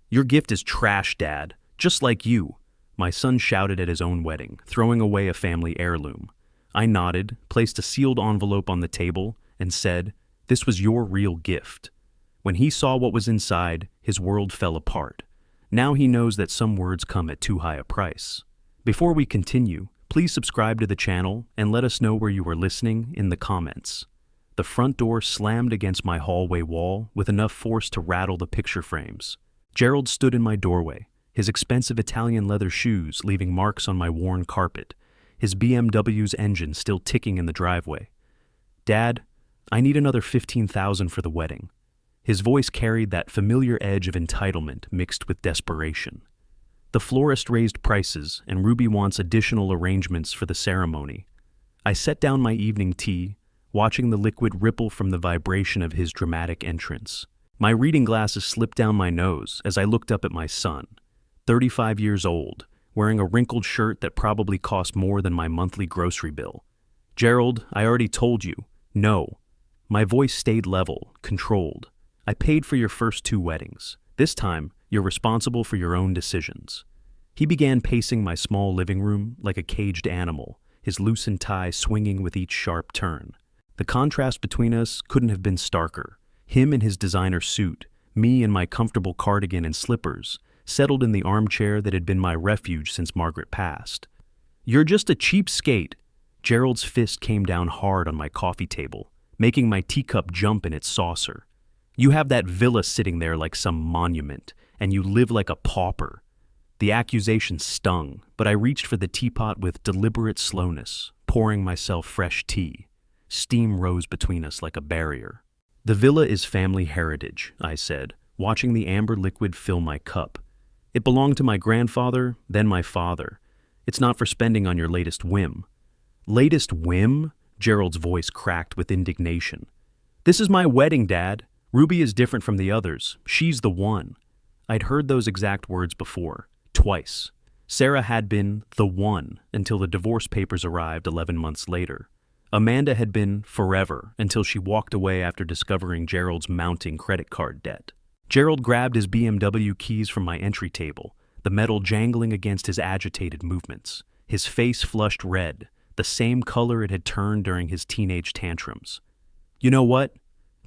"Your gift is trash, Dad. Just like you," my son shouted at his own wedding, throwing away a family heirloom. I nodded, placed a sealed envelope on the table, and said, "This was your real gift." When he saw what was inside, his world fell apart. Now he knows that some words come at too high a price. Before we continue, please subscribe to the channel and let us know where you are listening in the comments. The front door slammed against my hallway wall with enough force to rattle the picture frames. Gerald stood in my doorway, his expensive Italian leather shoes leaving marks on my worn carpet, his BMW's engine still ticking in the driveway. "Dad, I need another $15,000 for the wedding." His voice carried that familiar edge of entitlement mixed with desperation. "The florist raised prices, and Ruby wants additional arrangements for the ceremony." I set down my evening tea, watching the liquid ripple from the vibration of his dramatic entrance. My reading glasses slipped down my nose as I looked up at my son, 35 years old, wearing a wrinkled shirt that probably cost more than my monthly grocery bill. "Gerald, I already told you. No." My voice stayed level, controlled. "I paid for your first 2 weddings. This time, you're responsible for your own decisions." He began pacing my small living room like a caged animal, his loosened tie swinging with each sharp turn. The contrast between us couldn't have been starker. Him in his designer suit, me in my comfortable cardigan and slippers, settled in the armchair that had been my refuge since Margaret passed. "You're just a cheapskate." Gerald's fist came down hard on my coffee table, making my teacup jump in its saucer. "You have that villa sitting there like some monument, and you live like a pauper." The accusation stung, but I reached for the teapot with deliberate slowness, pouring myself fresh tea. Steam rose between us like a barrier. "The villa is family heritage," I said, watching the amber liquid fill my cup. "It belonged to my grandfather, then my father. It's not for spending on your latest whim." "Latest whim?" Gerald's voice cracked with indignation. "This is my wedding, Dad. Ruby is different from the others. She's the one." I'd heard those exact words before, twice. Sarah had been the one until the divorce papers arrived 11 months later. Amanda had been forever until she walked away after discovering Gerald's mounting credit card debt. Gerald grabbed his BMW keys from my entry table, the metal jangling against his agitated movements. His face flushed red, the same color it had turned during his teenage tantrums. "You know what?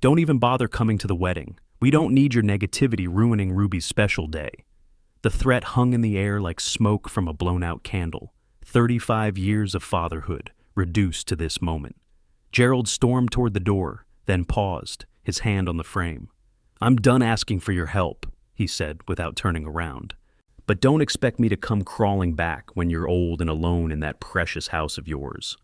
Don't even bother coming to the wedding. We don't need your negativity ruining Ruby's special day." The threat hung in the air like smoke from a blown-out candle. 35 years of fatherhood reduced to this moment. Gerald stormed toward the door, then paused, his hand on the frame. "I'm done asking for your help," he said without turning around. "But don't expect me to come crawling back when you're old and alone in that precious house of yours."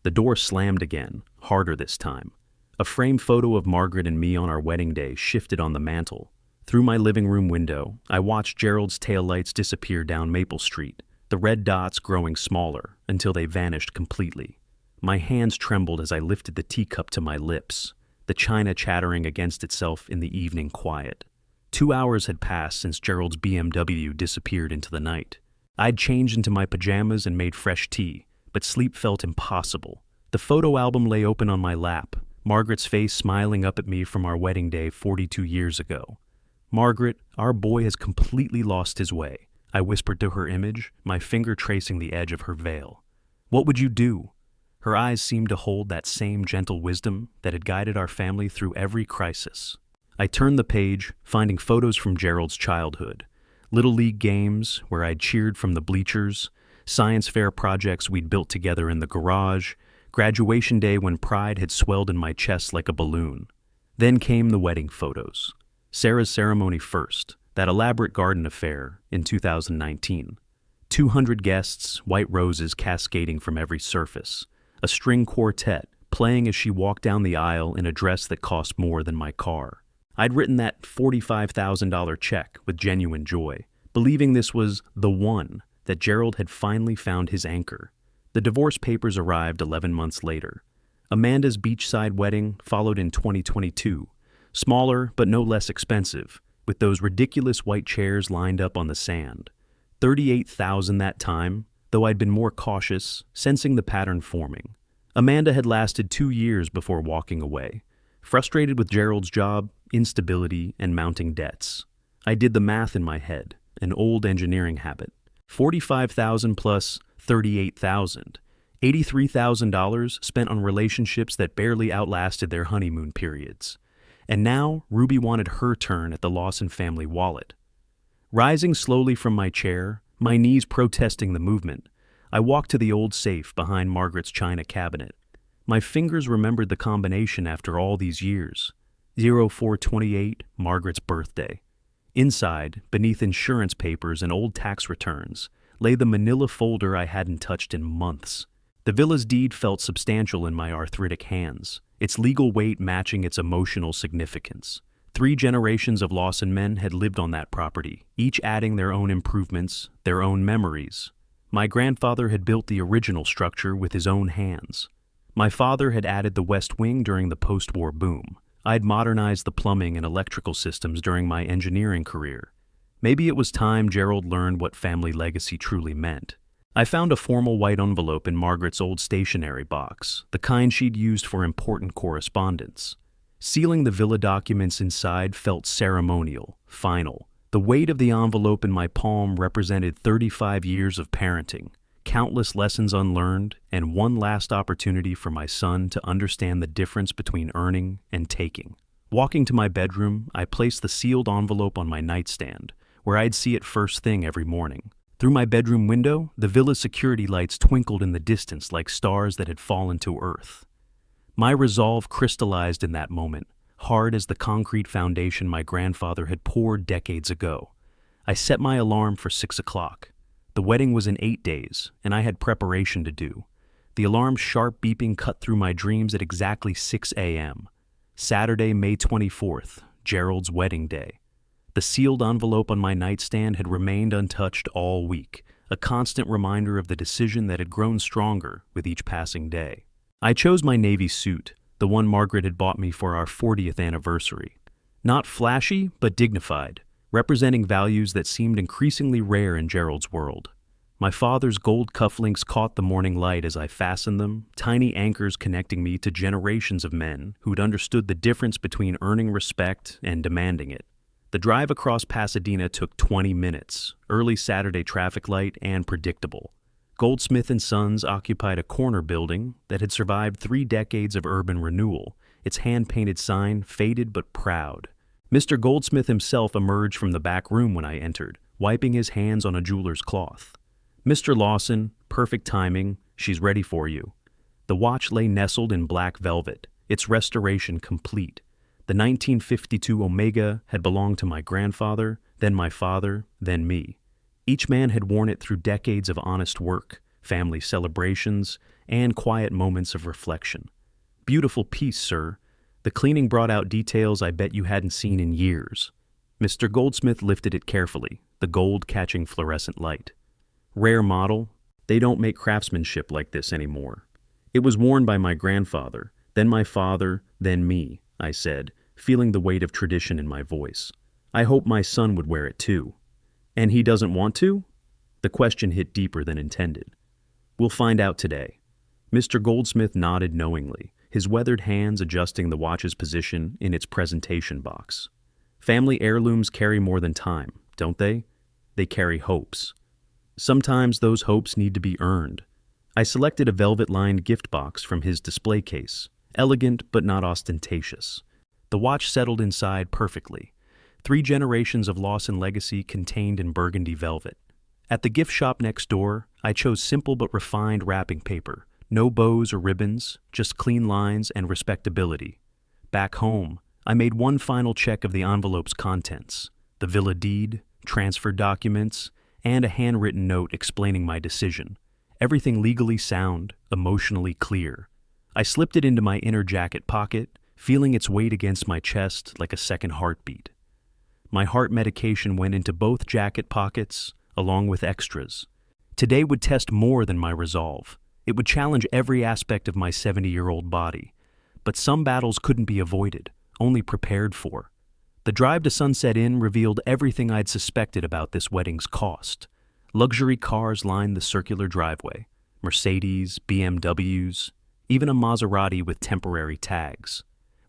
The door slammed again, harder this time. A framed photo of Margaret and me on our wedding day shifted on the mantel. Through my living room window, I watched Gerald's taillights disappear down Maple Street, the red dots growing smaller until they vanished completely. My hands trembled as I lifted the teacup to my lips, the china chattering against itself in the evening quiet. 2 hours had passed since Gerald's BMW disappeared into the night. I'd changed into my pajamas and made fresh tea, but sleep felt impossible. The photo album lay open on my lap, Margaret's face smiling up at me from our wedding day 42 years ago. "Margaret, our boy has completely lost his way," I whispered to her image, my finger tracing the edge of her veil. "What would you do?" Her eyes seemed to hold that same gentle wisdom that had guided our family through every crisis. I turned the page, finding photos from Gerald's childhood. Little League games, where I'd cheered from the bleachers, science fair projects we'd built together in the garage, graduation day when pride had swelled in my chest like a balloon. Then came the wedding photos. Sarah's ceremony first, that elaborate garden affair in 2019. 200 guests, white roses cascading from every surface. A string quartet playing as she walked down the aisle in a dress that cost more than my car. I'd written that $45,000 check with genuine joy, believing this was the one, that Gerald had finally found his anchor. The divorce papers arrived 11 months later. Amanda's beachside wedding followed in 2022, smaller but no less expensive, with those ridiculous white chairs lined up on the sand. $38,000 that time, though I'd been more cautious, sensing the pattern forming. Amanda had lasted 2 years before walking away, frustrated with Gerald's job, instability, and mounting debts. I did the math in my head, an old engineering habit. 45,000 plus 38,000. $83,000 spent on relationships that barely outlasted their honeymoon periods. And now, Ruby wanted her turn at the Lawson family wallet. Rising slowly from my chair, my knees protesting the movement, I walked to the old safe behind Margaret's china cabinet. My fingers remembered the combination after all these years. 0428, Margaret's birthday. Inside, beneath insurance papers and old tax returns, lay the manila folder I hadn't touched in months. The villa's deed felt substantial in my arthritic hands, its legal weight matching its emotional significance. 3 generations of Lawson men had lived on that property, each adding their own improvements, their own memories. My grandfather had built the original structure with his own hands. My father had added the West Wing during the post-war boom. I'd modernized the plumbing and electrical systems during my engineering career. Maybe it was time Gerald learned what family legacy truly meant. I found a formal white envelope in Margaret's old stationery box, the kind she'd used for important correspondence. Sealing the villa documents inside felt ceremonial, final. The weight of the envelope in my palm represented 35 years of parenting, countless lessons unlearned, and one last opportunity for my son to understand the difference between earning and taking. Walking to my bedroom, I placed the sealed envelope on my nightstand, where I'd see it first thing every morning. Through my bedroom window, the villa's security lights twinkled in the distance like stars that had fallen to earth. My resolve crystallized in that moment, hard as the concrete foundation my grandfather had poured decades ago. I set my alarm for 6 o'clock. The wedding was in 8 days, and I had preparation to do. The alarm's sharp beeping cut through my dreams at exactly 6 a.m. Saturday, May 24th, Gerald's wedding day. The sealed envelope on my nightstand had remained untouched all week, a constant reminder of the decision that had grown stronger with each passing day. I chose my navy suit, the one Margaret had bought me for our 40th anniversary. Not flashy, but dignified, representing values that seemed increasingly rare in Gerald's world. My father's gold cufflinks caught the morning light as I fastened them, tiny anchors connecting me to generations of men who'd understood the difference between earning respect and demanding it. The drive across Pasadena took 20 minutes, early Saturday traffic light and predictable. Goldsmith & Sons occupied a corner building that had survived 3 decades of urban renewal, its hand-painted sign faded but proud. Mr. Goldsmith himself emerged from the back room when I entered, wiping his hands on a jeweler's cloth. "Mr. Lawson, perfect timing, she's ready for you." The watch lay nestled in black velvet, its restoration complete. The 1952 Omega had belonged to my grandfather, then my father, then me. Each man had worn it through decades of honest work, family celebrations, and quiet moments of reflection. "Beautiful piece, sir. The cleaning brought out details I bet you hadn't seen in years." Mr. Goldsmith lifted it carefully, the gold catching fluorescent light. "Rare model. They don't make craftsmanship like this anymore. It was worn by my grandfather, then my father, then me," I said, feeling the weight of tradition in my voice. "I hope my son would wear it too." "And he doesn't want to?" The question hit deeper than intended. "We'll find out today." Mr. Goldsmith nodded knowingly, his weathered hands adjusting the watch's position in its presentation box. Family heirlooms carry more than time, don't they? They carry hopes. Sometimes those hopes need to be earned. I selected a velvet-lined gift box from his display case, elegant but not ostentatious. The watch settled inside perfectly. 3 generations of Lawson legacy contained in burgundy velvet. At the gift shop next door, I chose simple but refined wrapping paper. No bows or ribbons, just clean lines and respectability. Back home, I made one final check of the envelope's contents: the villa deed, transfer documents, and a handwritten note explaining my decision. Everything legally sound, emotionally clear. I slipped it into my inner jacket pocket, feeling its weight against my chest like a second heartbeat. My heart medication went into both jacket pockets, along with extras. Today would test more than my resolve. It would challenge every aspect of my 70-year-old body. But some battles couldn't be avoided, only prepared for. The drive to Sunset Inn revealed everything I'd suspected about this wedding's cost. Luxury cars lined the circular driveway. Mercedes, BMWs, even a Maserati with temporary tags.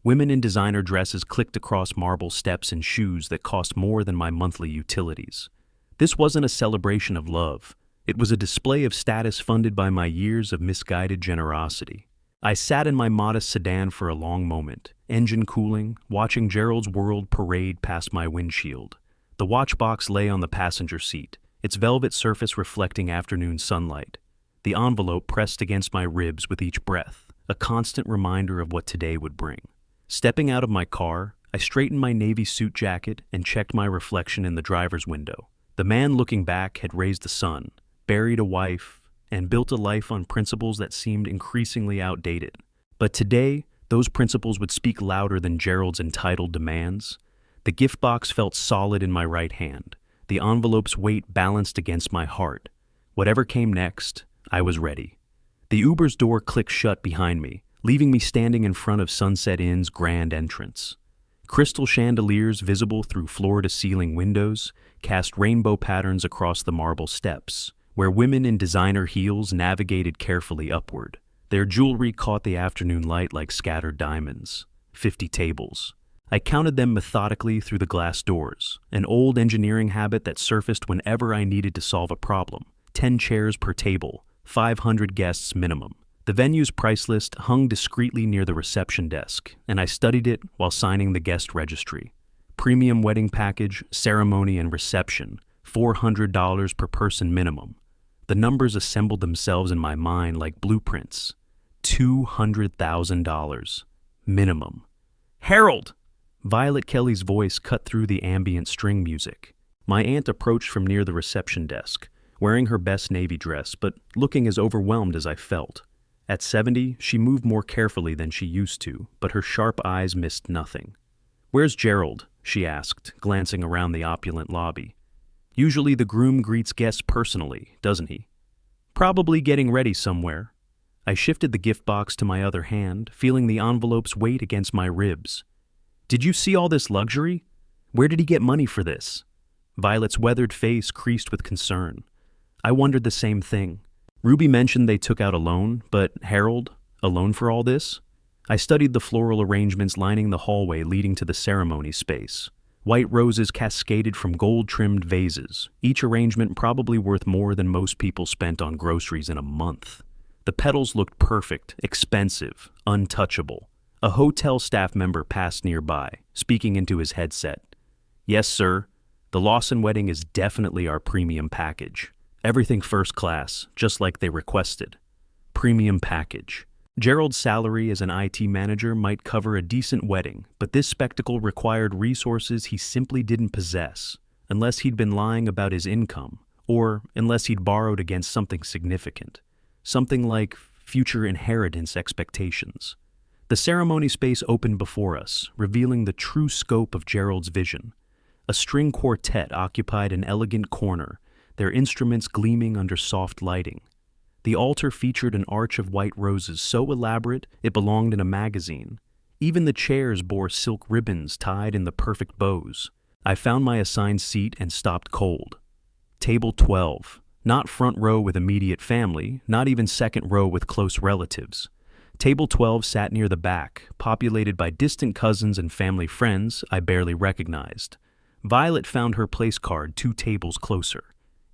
Women in designer dresses clicked across marble steps in shoes that cost more than my monthly utilities. This wasn't a celebration of love. It was a display of status funded by my years of misguided generosity. I sat in my modest sedan for a long moment, engine cooling, watching Gerald's world parade past my windshield. The watch box lay on the passenger seat, its velvet surface reflecting afternoon sunlight. The envelope pressed against my ribs with each breath, a constant reminder of what today would bring. Stepping out of my car, I straightened my navy suit jacket and checked my reflection in the driver's window. The man looking back had raised a son, buried a wife, and built a life on principles that seemed increasingly outdated. But today, those principles would speak louder than Gerald's entitled demands. The gift box felt solid in my right hand, the envelope's weight balanced against my heart. Whatever came next, I was ready. The Uber's door clicked shut behind me, leaving me standing in front of Sunset Inn's grand entrance. Crystal chandeliers visible through floor-to-ceiling windows cast rainbow patterns across the marble steps, where women in designer heels navigated carefully upward. Their jewelry caught the afternoon light like scattered diamonds. 50 tables. I counted them methodically through the glass doors, an old engineering habit that surfaced whenever I needed to solve a problem. 10 chairs per table, 500 guests minimum. The venue's price list hung discreetly near the reception desk, and I studied it while signing the guest registry. Premium wedding package, ceremony and reception, $400 per person minimum. The numbers assembled themselves in my mind like blueprints. $200,000 minimum. Harold! Violet Kelly's voice cut through the ambient string music. My aunt approached from near the reception desk, wearing her best navy dress, but looking as overwhelmed as I felt. At 70, she moved more carefully than she used to, but her sharp eyes missed nothing. "Where's Gerald?" she asked, glancing around the opulent lobby. "Usually the groom greets guests personally, doesn't he?" "Probably getting ready somewhere." I shifted the gift box to my other hand, feeling the envelope's weight against my ribs. "Did you see all this luxury? Where did he get money for this?" Violet's weathered face creased with concern. I wondered the same thing. Ruby mentioned they took out a loan, but Harold, a loan for all this? I studied the floral arrangements lining the hallway leading to the ceremony space. White roses cascaded from gold-trimmed vases, each arrangement probably worth more than most people spent on groceries in a month. The petals looked perfect, expensive, untouchable. A hotel staff member passed nearby, speaking into his headset. "Yes, sir. The Lawson wedding is definitely our premium package. Everything first class, just like they requested. Premium package." Gerald's salary as an IT manager might cover a decent wedding, but this spectacle required resources he simply didn't possess, unless he'd been lying about his income, or unless he'd borrowed against something significant, something like future inheritance expectations. The ceremony space opened before us, revealing the true scope of Gerald's vision. A string quartet occupied an elegant corner, their instruments gleaming under soft lighting. The altar featured an arch of white roses so elaborate it belonged in a magazine. Even the chairs bore silk ribbons tied in the perfect bows. I found my assigned seat and stopped cold. Table 12. Not front row with immediate family, not even second row with close relatives. Table 12 sat near the back, populated by distant cousins and family friends I barely recognized. Violet found her place card 2 tables closer.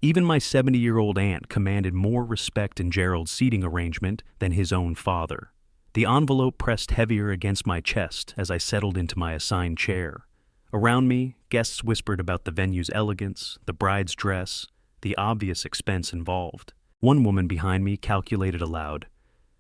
Even my 70-year-old aunt commanded more respect in Gerald's seating arrangement than his own father. The envelope pressed heavier against my chest as I settled into my assigned chair. Around me, guests whispered about the venue's elegance, the bride's dress, the obvious expense involved. One woman behind me calculated aloud.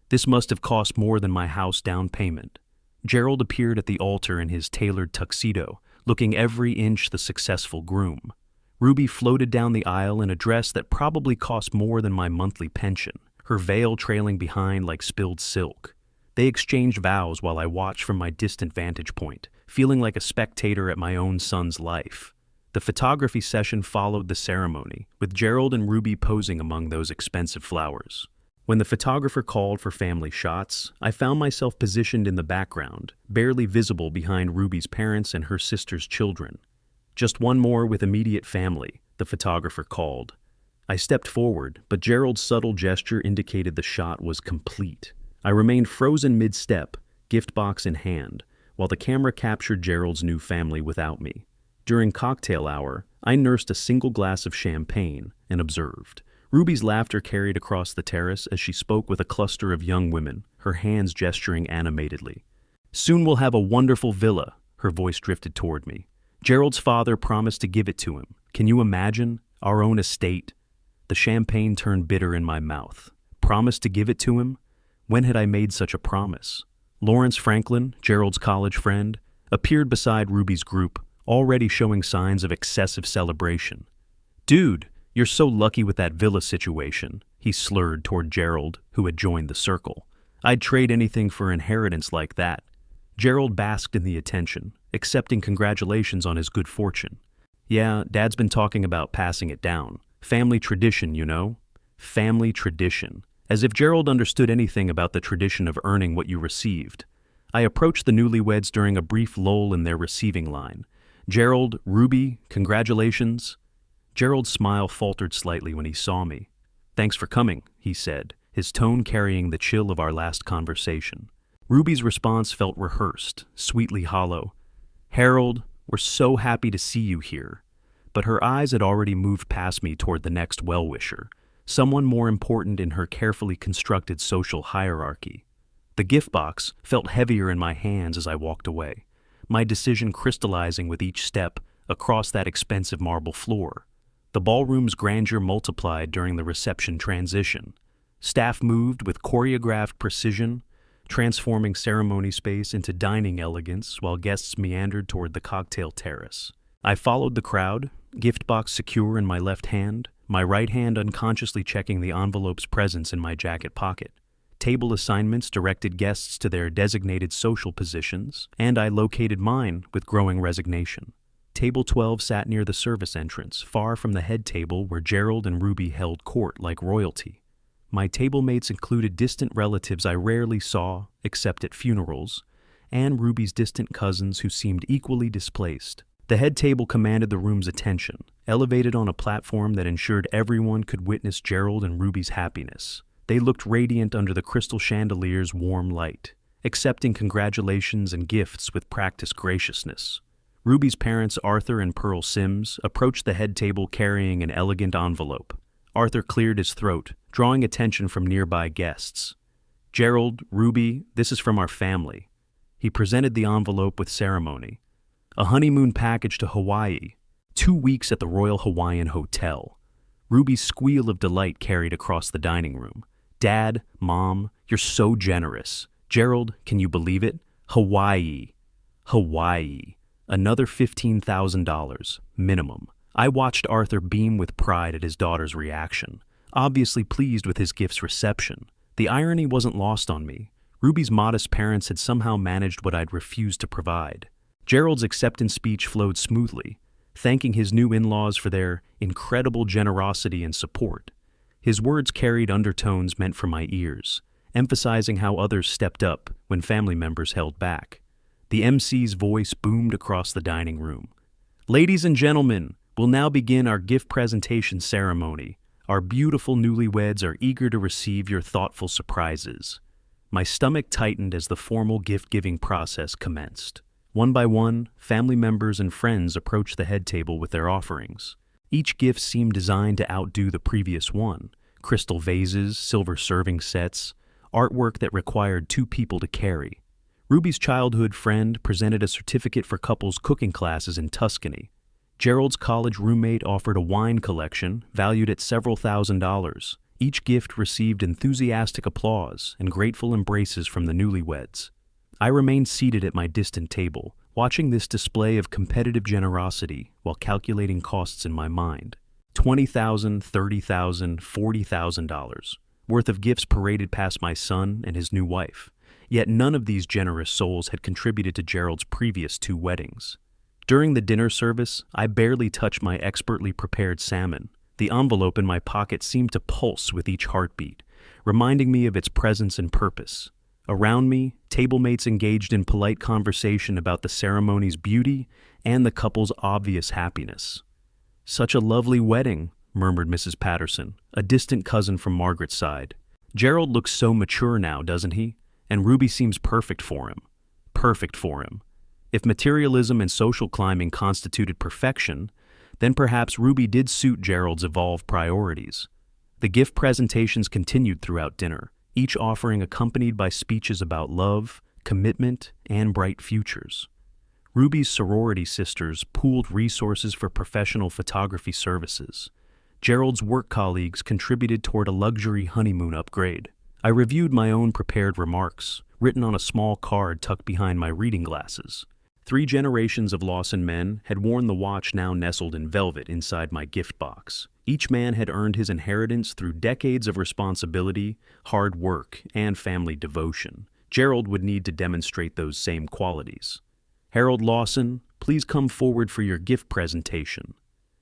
"This must have cost more than my house down payment." Gerald appeared at the altar in his tailored tuxedo, looking every inch the successful groom. Ruby floated down the aisle in a dress that probably cost more than my monthly pension, her veil trailing behind like spilled silk. They exchanged vows while I watched from my distant vantage point, feeling like a spectator at my own son's life. The photography session followed the ceremony, with Gerald and Ruby posing among those expensive flowers. When the photographer called for family shots, I found myself positioned in the background, barely visible behind Ruby's parents and her sister's children. "Just one more with immediate family," the photographer called. I stepped forward, but Gerald's subtle gesture indicated the shot was complete. I remained frozen mid-step, gift box in hand, while the camera captured Gerald's new family without me. During cocktail hour, I nursed a single glass of champagne and observed. Ruby's laughter carried across the terrace as she spoke with a cluster of young women, her hands gesturing animatedly. "Soon we'll have a wonderful villa," her voice drifted toward me. "Gerald's father promised to give it to him. Can you imagine? Our own estate." The champagne turned bitter in my mouth. Promised to give it to him? When had I made such a promise? Lawrence Franklin, Gerald's college friend, appeared beside Ruby's group, already showing signs of excessive celebration. "Dude, you're so lucky with that villa situation," he slurred toward Gerald, who had joined the circle. "I'd trade anything for inheritance like that." Gerald basked in the attention, accepting congratulations on his good fortune. "Yeah, Dad's been talking about passing it down. Family tradition, you know?" Family tradition. As if Gerald understood anything about the tradition of earning what you received. I approached the newlyweds during a brief lull in their receiving line. "Gerald, Ruby, congratulations." Gerald's smile faltered slightly when he saw me. "Thanks for coming," he said, his tone carrying the chill of our last conversation. Ruby's response felt rehearsed, sweetly hollow. "Harold, we're so happy to see you here." But her eyes had already moved past me toward the next well-wisher, someone more important in her carefully constructed social hierarchy. The gift box felt heavier in my hands as I walked away, my decision crystallizing with each step across that expensive marble floor. The ballroom's grandeur multiplied during the reception transition. Staff moved with choreographed precision, transforming ceremony space into dining elegance while guests meandered toward the cocktail terrace. I followed the crowd, gift box secure in my left hand, my right hand unconsciously checking the envelope's presence in my jacket pocket. Table assignments directed guests to their designated social positions, and I located mine with growing resignation. Table 12 sat near the service entrance, far from the head table where Gerald and Ruby held court like royalty. My table mates included distant relatives I rarely saw, except at funerals, and Ruby's distant cousins who seemed equally displaced. The head table commanded the room's attention, elevated on a platform that ensured everyone could witness Gerald and Ruby's happiness. They looked radiant under the crystal chandelier's warm light, accepting congratulations and gifts with practiced graciousness. Ruby's parents, Arthur and Pearl Sims, approached the head table carrying an elegant envelope. Arthur cleared his throat, drawing attention from nearby guests. "Gerald, Ruby, this is from our family." He presented the envelope with ceremony. "A honeymoon package to Hawaii. 2 weeks at the Royal Hawaiian Hotel." Ruby's squeal of delight carried across the dining room. "Dad, Mom, you're so generous. Gerald, can you believe it? Hawaii. Hawaii. Another $15,000, minimum." I watched Arthur beam with pride at his daughter's reaction, obviously pleased with his gift's reception. The irony wasn't lost on me. Ruby's modest parents had somehow managed what I'd refused to provide. Gerald's acceptance speech flowed smoothly, thanking his new in-laws for their incredible generosity and support. His words carried undertones meant for my ears, emphasizing how others stepped up when family members held back. The MC's voice boomed across the dining room. "Ladies and gentlemen, we'll now begin our gift presentation ceremony. Our beautiful newlyweds are eager to receive your thoughtful surprises." My stomach tightened as the formal gift-giving process commenced. One by one, family members and friends approached the head table with their offerings. Each gift seemed designed to outdo the previous one. Crystal vases, silver serving sets, artwork that required 2 people to carry. Ruby's childhood friend presented a certificate for couples cooking classes in Tuscany. Gerald's college roommate offered a wine collection valued at several $1,000s. Each gift received enthusiastic applause and grateful embraces from the newlyweds. I remained seated at my distant table, watching this display of competitive generosity while calculating costs in my mind. $20,000, $30,000, $40,000 worth of gifts paraded past my son and his new wife. Yet none of these generous souls had contributed to Gerald's previous 2 weddings. During the dinner service, I barely touched my expertly prepared salmon. The envelope in my pocket seemed to pulse with each heartbeat, reminding me of its presence and purpose. Around me, tablemates engaged in polite conversation about the ceremony's beauty and the couple's obvious happiness. "Such a lovely wedding," murmured Mrs. Patterson, a distant cousin from Margaret's side. "Gerald looks so mature now, doesn't he? And Ruby seems perfect for him." Perfect for him. If materialism and social climbing constituted perfection, then perhaps Ruby did suit Gerald's evolved priorities. The gift presentations continued throughout dinner, each offering accompanied by speeches about love, commitment, and bright futures. Ruby's sorority sisters pooled resources for professional photography services. Gerald's work colleagues contributed toward a luxury honeymoon upgrade. I reviewed my own prepared remarks, written on a small card tucked behind my reading glasses. 3 generations of Lawson men had worn the watch now nestled in velvet inside my gift box. Each man had earned his inheritance through decades of responsibility, hard work, and family devotion. Gerald would need to demonstrate those same qualities. Harold Lawson, please come forward for your gift presentation.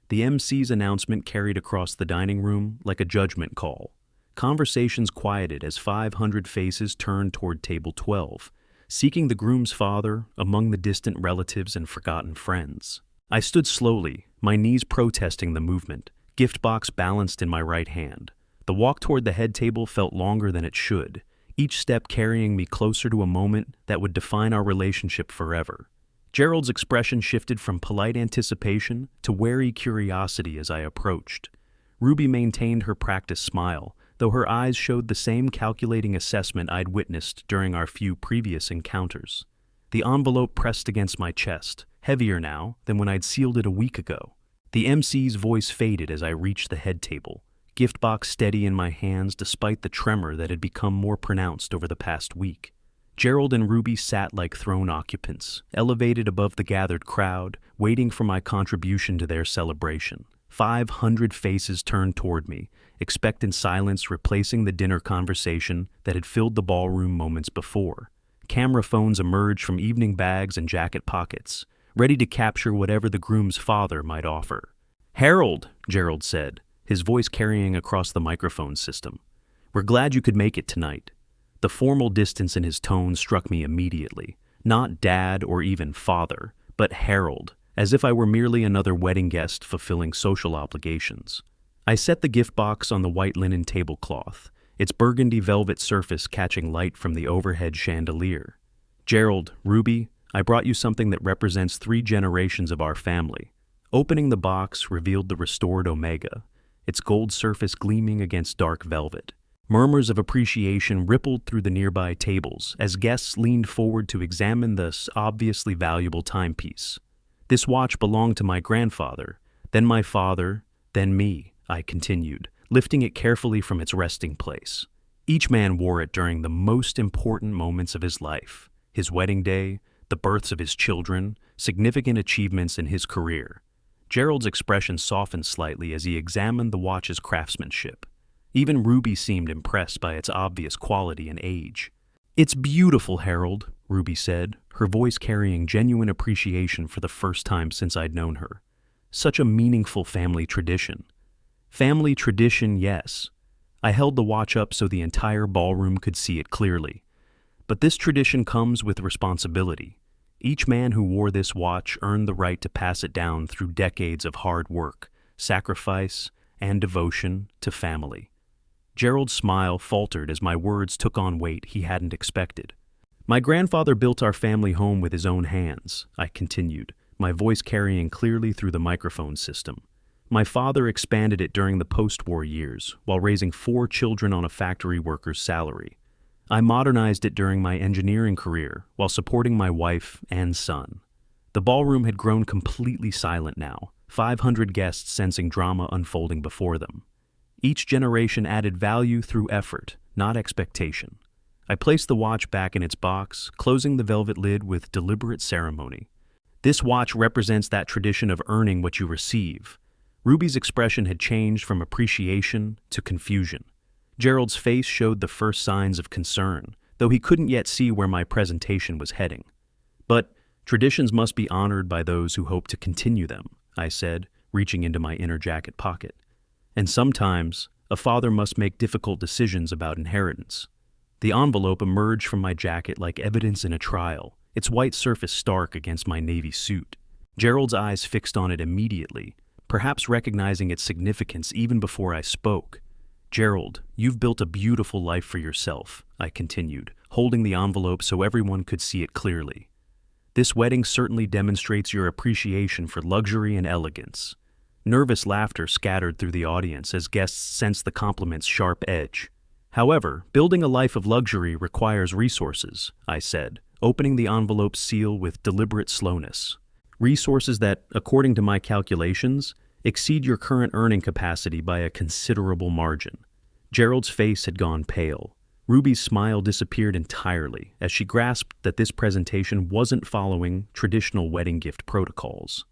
The MC's announcement carried across the dining room like a judgment call. Conversations quieted as 500 faces turned toward table 12, seeking the groom's father among the distant relatives and forgotten friends. I stood slowly, my knees protesting the movement, gift box balanced in my right hand. The walk toward the head table felt longer than it should, each step carrying me closer to a moment that would define our relationship forever. Gerald's expression shifted from polite anticipation to wary curiosity as I approached. Ruby maintained her practiced smile, though her eyes showed the same calculating assessment I'd witnessed during our few previous encounters. The envelope pressed against my chest, heavier now than when I'd sealed it a week ago. The MC's voice faded as I reached the head table, gift box steady in my hands despite the tremor that had become more pronounced over the past week. Gerald and Ruby sat like throne occupants, elevated above the gathered crowd, waiting for my contribution to their celebration. 500 faces turned toward me, expectant silence replacing the dinner conversation that had filled the ballroom moments before. Camera phones emerged from evening bags and jacket pockets, ready to capture whatever the groom's father might offer. "Harold," Gerald said, his voice carrying across the microphone system. "We're glad you could make it tonight." The formal distance in his tone struck me immediately. Not dad or even father, but Harold, as if I were merely another wedding guest fulfilling social obligations. I set the gift box on the white linen tablecloth, its burgundy velvet surface catching light from the overhead chandelier. "Gerald, Ruby, I brought you something that represents 3 generations of our family." Opening the box revealed the restored Omega, its gold surface gleaming against dark velvet. Murmurs of appreciation rippled through the nearby tables as guests leaned forward to examine this obviously valuable timepiece. "This watch belonged to my grandfather, then my father, then me," I continued, lifting it carefully from its resting place. Each man wore it during the most important moments of his life: his wedding day, the births of his children, significant achievements in his career. Gerald's expression softened slightly as he examined the watch's craftsmanship. Even Ruby seemed impressed by its obvious quality and age. "It's beautiful, Harold," Ruby said, her voice carrying genuine appreciation for the first time since I'd known her. "Such a meaningful family tradition." Family tradition, yes. I held the watch up so the entire ballroom could see it clearly. But this tradition comes with responsibility. Each man who wore this watch earned the right to pass it down through decades of hard work, sacrifice, and devotion to family. Gerald's smile faltered as my words took on weight he hadn't expected. "My grandfather built our family home with his own hands," I continued, my voice carrying clearly through the microphone system. "My father expanded it during the post-war years, while raising 4 children on a factory worker's salary. I modernized it during my engineering career, while supporting my wife and son." The ballroom had grown completely silent now, 500 guests sensing drama unfolding before them. Each generation added value through effort, not expectation. I placed the watch back in its box, closing the velvet lid with deliberate ceremony. "This watch represents that tradition of earning what you receive." Ruby's expression had changed from appreciation to confusion. Gerald's face showed the first signs of concern, though he couldn't yet see where my presentation was heading. "But traditions must be honored by those who hope to continue them," I said, reaching into my inner jacket pocket. "And sometimes, a father must make difficult decisions about inheritance." The envelope emerged from my jacket like evidence in a trial, its white surface stark against my navy suit. Gerald's eyes fixed on it immediately, perhaps recognizing its significance even before I spoke. "Gerald, you've built a beautiful life for yourself," I continued, holding the envelope so everyone could see it clearly. This wedding certainly demonstrates your appreciation for luxury and elegance." Nervous laughter scattered through the audience as guests sensed the compliment's sharp edge. "However, building a life of luxury requires resources," I said, opening the envelope's seal with deliberate slowness. "Resources that, according to my calculations, exceed your current earning capacity by a considerable margin." Gerald's face had gone pale. Ruby's smile disappeared entirely as she grasped that this presentation wasn't following traditional wedding gift protocols.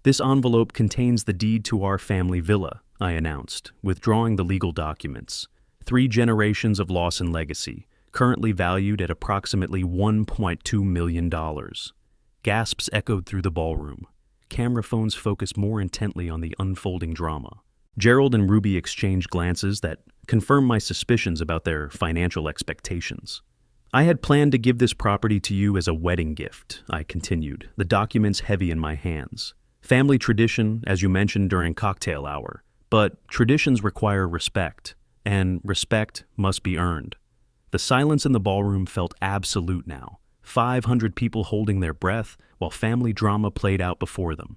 "This envelope contains the deed to our family villa," I announced, withdrawing the legal documents. 3 generations of Lawson legacy, currently valued at approximately $1.2 million. Gasps echoed through the ballroom. Camera phones focused more intently on the unfolding drama. Gerald and Ruby exchanged glances that confirmed my suspicions about their financial expectations. "I had planned to give this property to you as a wedding gift," I continued, the documents heavy in my hands. "Family tradition, as you mentioned during cocktail hour, but traditions require respect, and respect must be earned." The silence in the ballroom felt absolute now, 500 people holding their breath while family drama played out before them.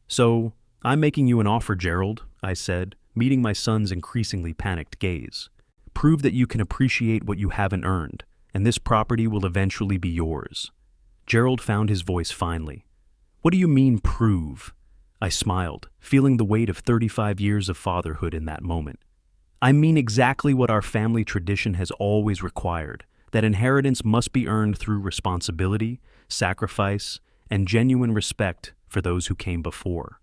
"So, I'm making you an offer, Gerald," I said, meeting my son's increasingly panicked gaze. "Prove that you can appreciate what you haven't earned, and this property will eventually be yours." Gerald found his voice finally. "What do you mean, prove?" I smiled, feeling the weight of 35 years of fatherhood in that moment. "I mean exactly what our family tradition has always required, that inheritance must be earned through responsibility, sacrifice, and genuine respect for those who came before."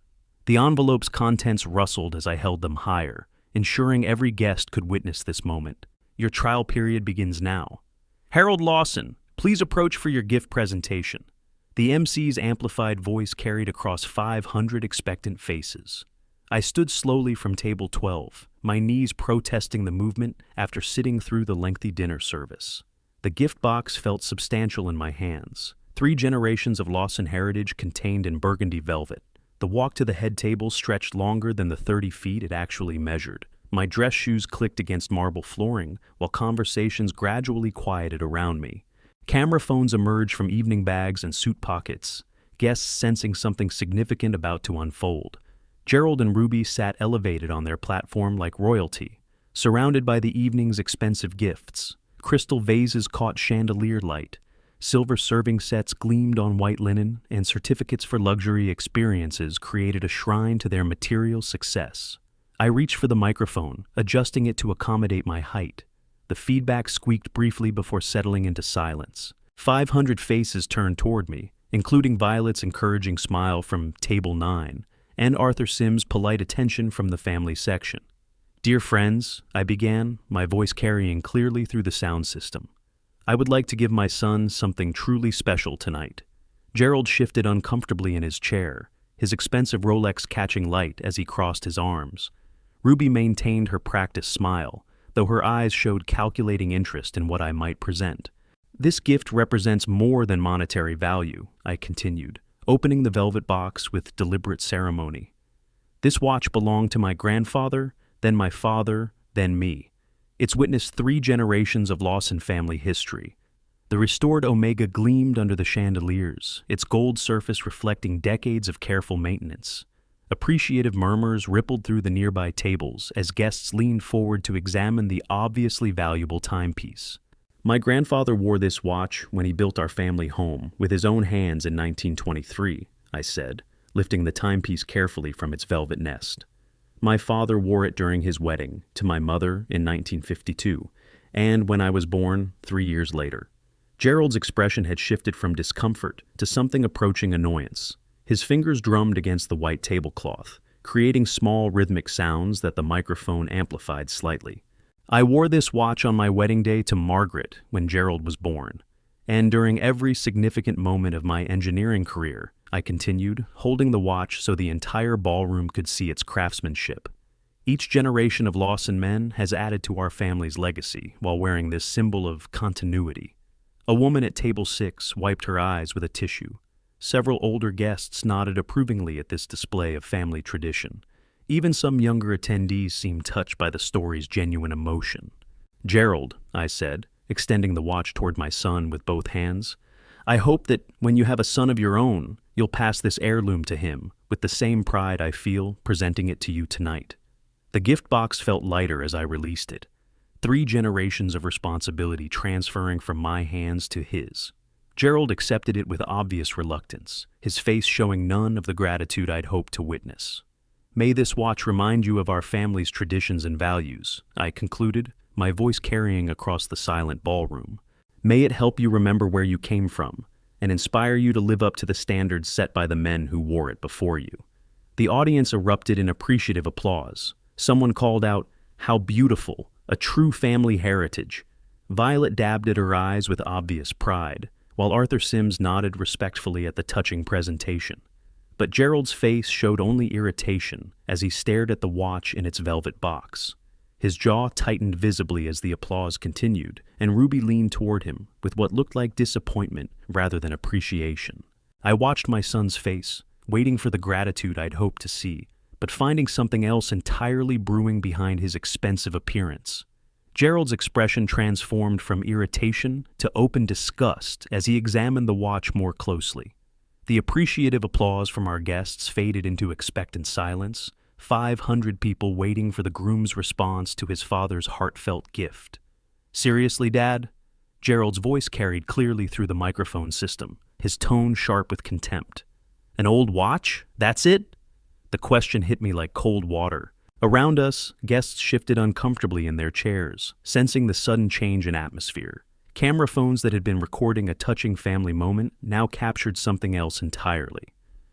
The envelope's contents rustled as I held them higher, ensuring every guest could witness this moment. "Your trial period begins now. Harold Lawson, please approach for your gift presentation." The MC's amplified voice carried across 500 expectant faces. I stood slowly from table 12, my knees protesting the movement after sitting through the lengthy dinner service. The gift box felt substantial in my hands, 3 generations of Lawson heritage contained in burgundy velvet. The walk to the head table stretched longer than the 30 feet it actually measured. My dress shoes clicked against marble flooring, while conversations gradually quieted around me. Camera phones emerged from evening bags and suit pockets, guests sensing something significant about to unfold. Gerald and Ruby sat elevated on their platform like royalty, surrounded by the evening's expensive gifts. Crystal vases caught chandelier light, silver serving sets gleamed on white linen, and certificates for luxury experiences created a shrine to their material success. I reached for the microphone, adjusting it to accommodate my height. The feedback squeaked briefly before settling into silence. 500 faces turned toward me, including Violet's encouraging smile from Table 9, and Arthur Sim's polite attention from the family section. "Dear friends," I began, my voice carrying clearly through the sound system. "I would like to give my son something truly special tonight." Gerald shifted uncomfortably in his chair, his expensive Rolex catching light as he crossed his arms. Ruby maintained her practiced smile, though her eyes showed calculating interest in what I might present. "This gift represents more than monetary value," I continued, opening the velvet box with deliberate ceremony. "This watch belonged to my grandfather, then my father, then me. It's witnessed 3 generations of Lawson family history. The restored Omega gleamed under the chandeliers, its gold surface reflecting decades of careful maintenance. Appreciative murmurs rippled through the nearby tables as guests leaned forward to examine the obviously valuable timepiece. My grandfather wore this watch when he built our family home with his own hands in 1923, I said, lifting the timepiece carefully from its velvet nest. My father wore it during his wedding to my mother in 1952, and when I was born 3 years later. Gerald's expression had shifted from discomfort to something approaching annoyance. His fingers drummed against the white tablecloth, creating small rhythmic sounds that the microphone amplified slightly. "I wore this watch on my wedding day to Margaret when Gerald was born, and during every significant moment of my engineering career," I continued, holding the watch so the entire ballroom could see its craftsmanship. "Each generation of Lawson men has added to our family's legacy while wearing this symbol of continuity." A woman at table 6 wiped her eyes with a tissue. Several older guests nodded approvingly at this display of family tradition. Even some younger attendees seemed touched by the story's genuine emotion. "Gerald," I said, extending the watch toward my son with both hands, I hope that when you have a son of your own, you'll pass this heirloom to him with the same pride I feel presenting it to you tonight." The gift box felt lighter as I released it, 3 generations of responsibility transferring from my hands to his. Gerald accepted it with obvious reluctance, his face showing none of the gratitude I'd hoped to witness. "May this watch remind you of our family's traditions and values," I concluded, my voice carrying across the silent ballroom. "May it help you remember where you came from and inspire you to live up to the standards set by the men who wore it before you." The audience erupted in appreciative applause. Someone called out, "How beautiful, a true family heritage." Violet dabbed at her eyes with obvious pride, while Arthur Sims nodded respectfully at the touching presentation. But Gerald's face showed only irritation as he stared at the watch in its velvet box. His jaw tightened visibly as the applause continued, and Ruby leaned toward him with what looked like disappointment rather than appreciation. I watched my son's face, waiting for the gratitude I'd hoped to see, but finding something else entirely brewing behind his expensive appearance. Gerald's expression transformed from irritation to open disgust as he examined the watch more closely. The appreciative applause from our guests faded into expectant silence, 500 people waiting for the groom's response to his father's heartfelt gift. "Seriously, Dad?" Gerald's voice carried clearly through the microphone system, his tone sharp with contempt. "An old watch? That's it?" The question hit me like cold water. Around us, guests shifted uncomfortably in their chairs, sensing the sudden change in atmosphere. Camera phones that had been recording a touching family moment now captured something else entirely.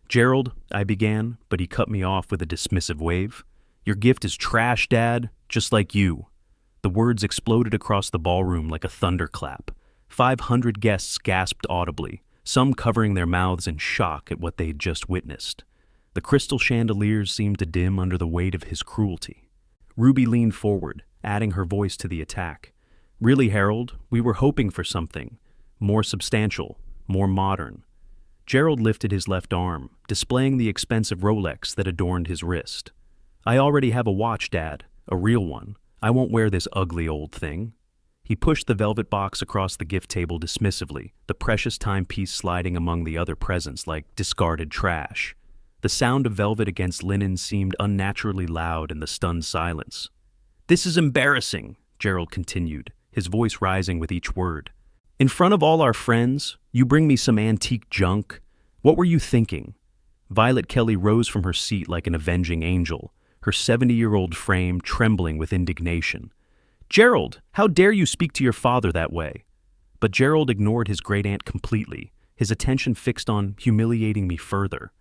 "Gerald," I began, but he cut me off with a dismissive wave. "Your gift is trash, Dad, just like you." The words exploded across the ballroom like a thunderclap. 500 guests gasped audibly, some covering their mouths in shock at what they'd just witnessed. The crystal chandeliers seemed to dim under the weight of his cruelty. Ruby leaned forward, adding her voice to the attack. "Really, Harold, we were hoping for something more substantial, more modern." Gerald lifted his left arm, displaying the expensive Rolex that adorned his wrist. "I already have a watch, Dad, a real one. I won't wear this ugly old thing." He pushed the velvet box across the gift table dismissively, the precious timepiece sliding among the other presents like discarded trash. The sound of velvet against linen seemed unnaturally loud in the stunned silence. "This is embarrassing," Gerald continued, his voice rising with each word. "In front of all our friends, you bring me some antique junk? What were you thinking?" Violet Kelly rose from her seat like an avenging angel, her 70-year-old frame trembling with indignation. "Gerald, how dare you speak to your father that way?" But Gerald ignored his great-aunt completely, his attention fixed on humiliating me further.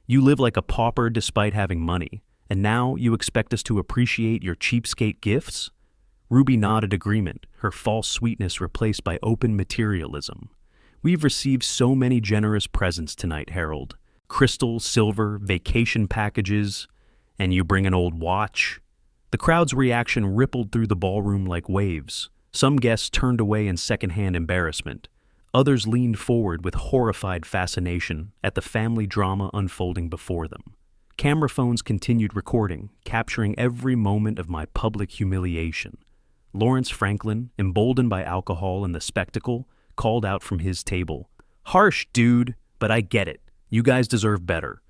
"You live like a pauper despite having money, and now you expect us to appreciate your cheapskate gifts?" Ruby nodded agreement, her false sweetness replaced by open materialism. "We've received so many generous presents tonight, Harold. Crystal, silver, vacation packages, and you bring an old watch?" The crowd's reaction rippled through the ballroom like waves. Some guests turned away in secondhand embarrassment. Others leaned forward with horrified fascination at the family drama unfolding before them. Camera phones continued recording, capturing every moment of my public humiliation. Lawrence Franklin, emboldened by alcohol and the spectacle, called out from his table, "Harsh, dude, but I get it. You guys deserve better."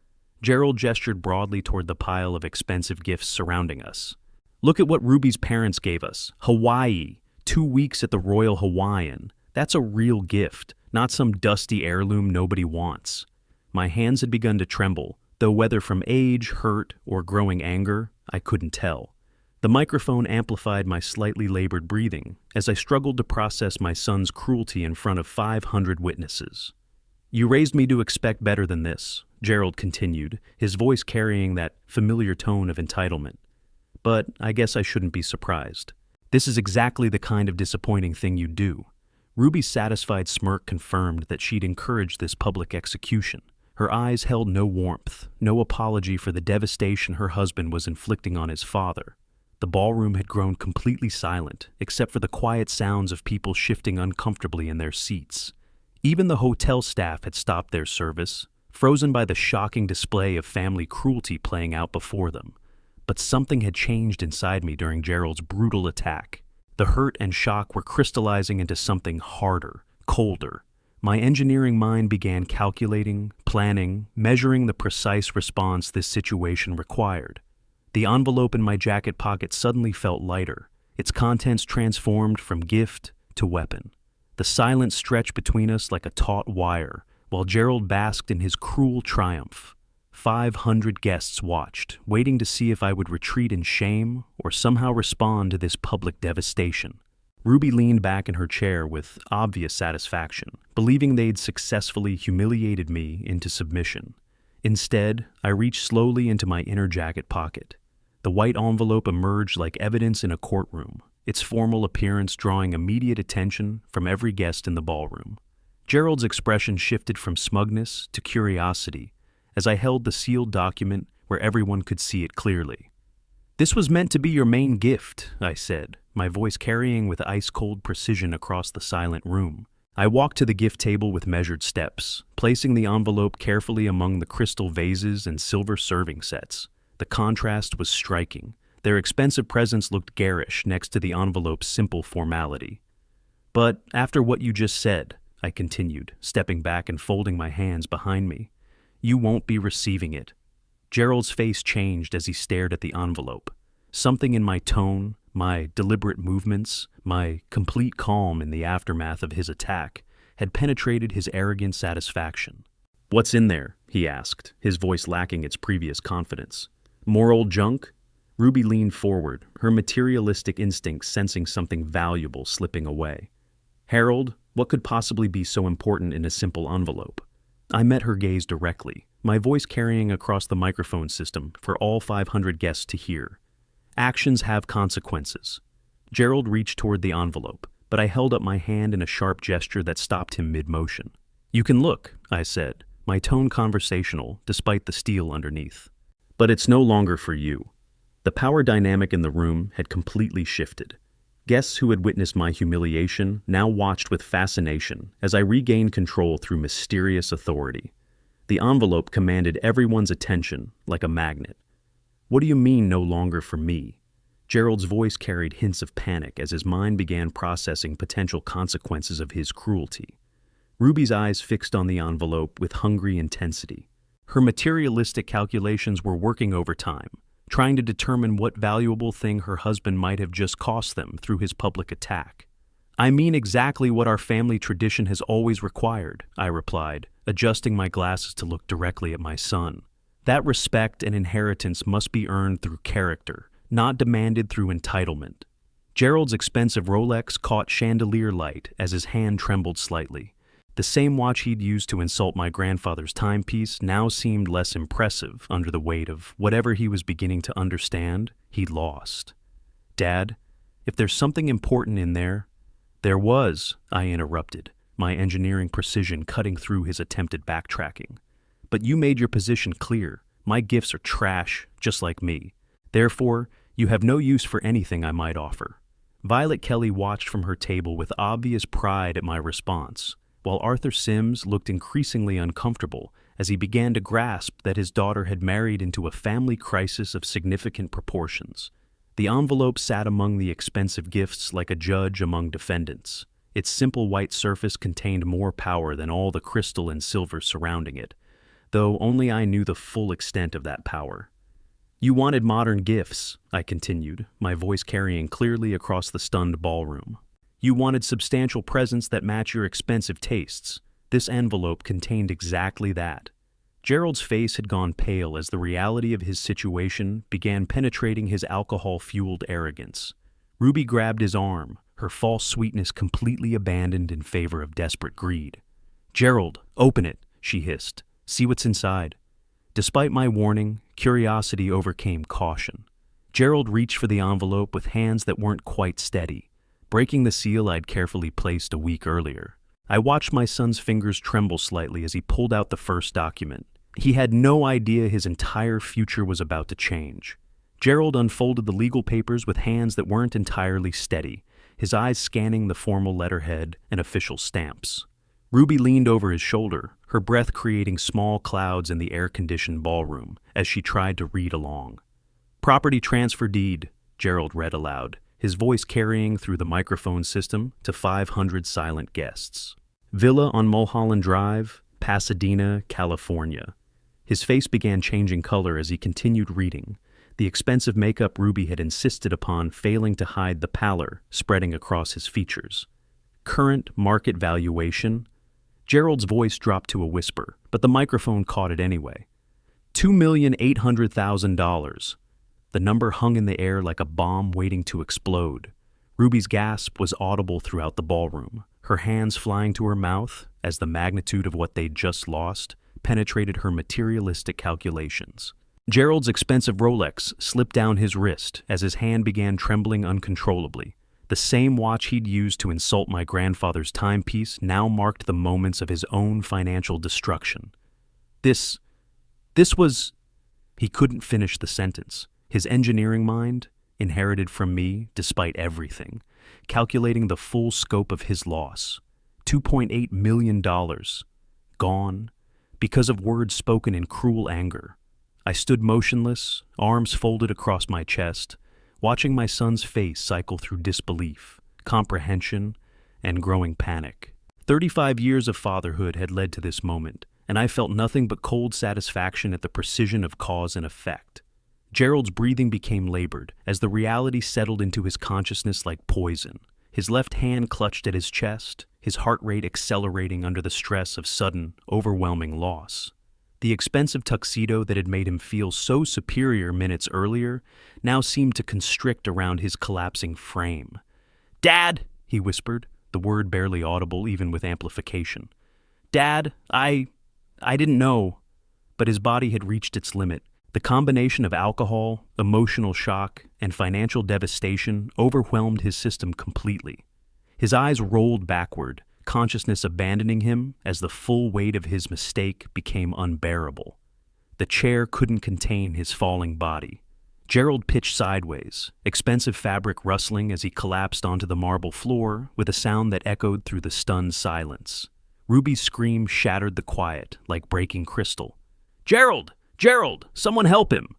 Gerald gestured broadly toward the pile of expensive gifts surrounding us. "Look at what Ruby's parents gave us. Hawaii, 2 weeks at the Royal Hawaiian. That's a real gift, not some dusty heirloom nobody wants." My hands had begun to tremble, though whether from age, hurt, or growing anger, I couldn't tell. The microphone amplified my slightly labored breathing as I struggled to process my son's cruelty in front of 500 witnesses. "You raised me to expect better than this," Gerald continued, his voice carrying that familiar tone of entitlement. "But I guess I shouldn't be surprised. This is exactly the kind of disappointing thing you do." Ruby's satisfied smirk confirmed that she'd encouraged this public execution. Her eyes held no warmth, no apology for the devastation her husband was inflicting on his father. The ballroom had grown completely silent, except for the quiet sounds of people shifting uncomfortably in their seats. Even the hotel staff had stopped their service, frozen by the shocking display of family cruelty playing out before them. But something had changed inside me during Gerald's brutal attack. The hurt and shock were crystallizing into something harder, colder. My engineering mind began calculating, planning, measuring the precise response this situation required. The envelope in my jacket pocket suddenly felt lighter, its contents transformed from gift to weapon. The silence stretched between us like a taut wire, while Gerald basked in his cruel triumph. 500 guests watched, waiting to see if I would retreat in shame or somehow respond to this public devastation. Ruby leaned back in her chair with obvious satisfaction, believing they'd successfully humiliated me into submission. Instead, I reached slowly into my inner jacket pocket. The white envelope emerged like evidence in a courtroom, its formal appearance drawing immediate attention from every guest in the ballroom. Gerald's expression shifted from smugness to curiosity as I held the sealed document where everyone could see it clearly. "This was meant to be your main gift," I said, my voice carrying with ice-cold precision across the silent room. I walked to the gift table with measured steps, placing the envelope carefully among the crystal vases and silver serving sets. The contrast was striking. Their expensive presents looked garish next to the envelope's simple formality. "But after what you just said," I continued, stepping back and folding my hands behind me, "you won't be receiving it." Gerald's face changed as he stared at the envelope. Something in my tone, my deliberate movements, my complete calm in the aftermath of his attack had penetrated his arrogant satisfaction. "What's in there?" he asked, his voice lacking its previous confidence. "More old junk?" Ruby leaned forward, her materialistic instincts sensing something valuable slipping away. "Harold, what could possibly be so important in a simple envelope?" I met her gaze directly, my voice carrying across the microphone system for all 500 guests to hear. "Actions have consequences." Gerald reached toward the envelope, but I held up my hand in a sharp gesture that stopped him mid-motion. "You can look," I said, my tone conversational despite the steel underneath. "But it's no longer for you." The power dynamic in the room had completely shifted. Guests who had witnessed my humiliation now watched with fascination as I regained control through mysterious authority. The envelope commanded everyone's attention like a magnet. "What do you mean, no longer for me?" Gerald's voice carried hints of panic as his mind began processing potential consequences of his cruelty. Ruby's eyes fixed on the envelope with hungry intensity. Her materialistic calculations were working overtime, trying to determine what valuable thing her husband might have just cost them through his public attack. "I mean exactly what our family tradition has always required," I replied, adjusting my glasses to look directly at my son. "That respect and inheritance must be earned through character, not demanded through entitlement." Gerald's expensive Rolex caught chandelier light as his hand trembled slightly. The same watch he'd used to insult my grandfather's timepiece now seemed less impressive under the weight of whatever he was beginning to understand he'd lost. "Dad, if there's something important in there—" "There was," I interrupted, my engineering precision cutting through his attempted backtracking. "But you made your position clear. My gifts are trash, just like me. Therefore, you have no use for anything I might offer." Violet Kelly watched from her table with obvious pride at my response, while Arthur Sims looked increasingly uncomfortable as he began to grasp that his daughter had married into a family crisis of significant proportions. The envelope sat among the expensive gifts like a judge among defendants. Its simple white surface contained more power than all the crystal and silver surrounding it, though only I knew the full extent of that power. "You wanted modern gifts," I continued, my voice carrying clearly across the stunned ballroom. "You wanted substantial presents that match your expensive tastes. This envelope contained exactly that." Gerald's face had gone pale as the reality of his situation began penetrating his alcohol-fueled arrogance. Ruby grabbed his arm, her false sweetness completely abandoned in favor of desperate greed. "Gerald, open it," she hissed. "See what's inside." Despite my warning, curiosity overcame caution. Gerald reached for the envelope with hands that weren't quite steady, breaking the seal I'd carefully placed a week earlier. I watched my son's fingers tremble slightly as he pulled out the first document. He had no idea his entire future was about to change. Gerald unfolded the legal papers with hands that weren't entirely steady, his eyes scanning the formal letterhead and official stamps. Ruby leaned over his shoulder, her breath creating small clouds in the air-conditioned ballroom as she tried to read along. "Property transfer deed," Gerald read aloud, his voice carrying through the microphone system to 500 silent guests. Villa on Mulholland Drive, Pasadena, California. His face began changing color as he continued reading, the expensive makeup Ruby had insisted upon failing to hide the pallor spreading across his features. Current market valuation? Gerald's voice dropped to a whisper, but the microphone caught it anyway. $2,800,000. The number hung in the air like a bomb waiting to explode. Ruby's gasp was audible throughout the ballroom, her hands flying to her mouth as the magnitude of what they'd just lost penetrated her materialistic calculations. Gerald's expensive Rolex slipped down his wrist as his hand began trembling uncontrollably. The same watch he'd used to insult my grandfather's timepiece now marked the moments of his own financial destruction. This was... He couldn't finish the sentence. His engineering mind, inherited from me despite everything, calculating the full scope of his loss. $2.8 million. Gone. Because of words spoken in cruel anger. I stood motionless, arms folded across my chest, watching my son's face cycle through disbelief, comprehension, and growing panic. 35 years of fatherhood had led to this moment, and I felt nothing but cold satisfaction at the precision of cause and effect. Gerald's breathing became labored as the reality settled into his consciousness like poison. His left hand clutched at his chest, his heart rate accelerating under the stress of sudden, overwhelming loss. The expensive tuxedo that had made him feel so superior minutes earlier now seemed to constrict around his collapsing frame. "Dad," he whispered, the word barely audible even with amplification. "Dad, I didn't know." But his body had reached its limit. The combination of alcohol, emotional shock, and financial devastation overwhelmed his system completely. His eyes rolled backward, consciousness abandoning him as the full weight of his mistake became unbearable. The chair couldn't contain his falling body. Gerald pitched sideways, expensive fabric rustling as he collapsed onto the marble floor with a sound that echoed through the stunned silence. Ruby's scream shattered the quiet like breaking crystal. "Gerald! Gerald! Someone help him!"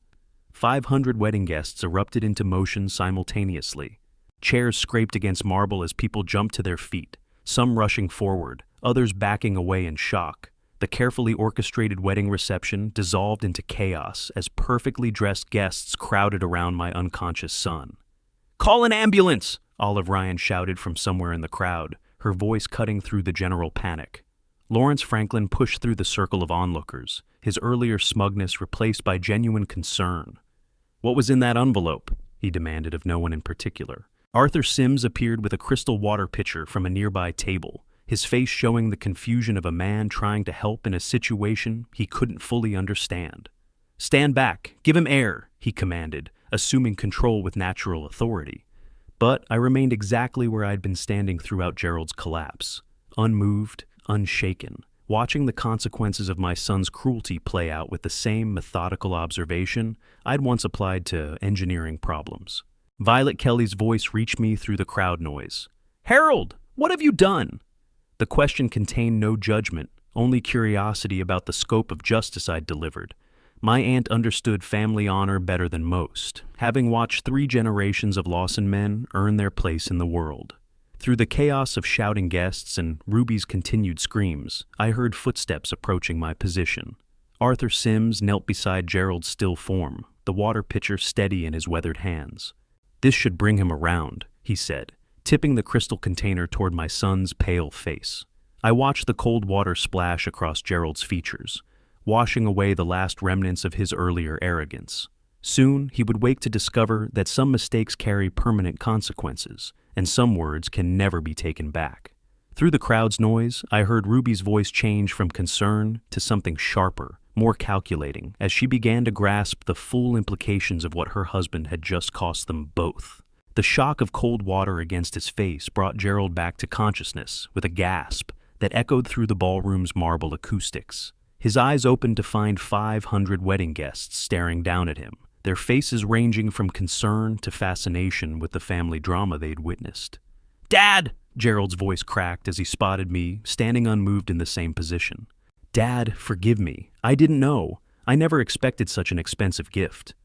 500 wedding guests erupted into motion simultaneously. Chairs scraped against marble as people jumped to their feet, some rushing forward, others backing away in shock. The carefully orchestrated wedding reception dissolved into chaos as perfectly dressed guests crowded around my unconscious son. "Call an ambulance!" Olive Ryan shouted from somewhere in the crowd, her voice cutting through the general panic. Lawrence Franklin pushed through the circle of onlookers, his earlier smugness replaced by genuine concern. "What was in that envelope?" he demanded of no one in particular. Arthur Sims appeared with a crystal water pitcher from a nearby table, his face showing the confusion of a man trying to help in a situation he couldn't fully understand. "Stand back, give him air," he commanded, assuming control with natural authority. But I remained exactly where I'd been standing throughout Gerald's collapse, unmoved, unshaken, watching the consequences of my son's cruelty play out with the same methodical observation I'd once applied to engineering problems. Violet Kelly's voice reached me through the crowd noise. "Harold, what have you done?" The question contained no judgment, only curiosity about the scope of justice I'd delivered. My aunt understood family honor better than most, having watched 3 generations of Lawson men earn their place in the world. Through the chaos of shouting guests and Ruby's continued screams, I heard footsteps approaching my position. Arthur Sims knelt beside Gerald's still form, the water pitcher steady in his weathered hands. "This should bring him around," he said, tipping the crystal container toward my son's pale face. I watched the cold water splash across Gerald's features, washing away the last remnants of his earlier arrogance. Soon, he would wake to discover that some mistakes carry permanent consequences, and some words can never be taken back. Through the crowd's noise, I heard Ruby's voice change from concern to something sharper, more calculating, as she began to grasp the full implications of what her husband had just cost them both. The shock of cold water against his face brought Gerald back to consciousness with a gasp that echoed through the ballroom's marble acoustics. His eyes opened to find 500 wedding guests staring down at him, their faces ranging from concern to fascination with the family drama they'd witnessed. "Dad!" Gerald's voice cracked as he spotted me, standing unmoved in the same position. "Dad, forgive me. I didn't know. I never expected such an expensive gift."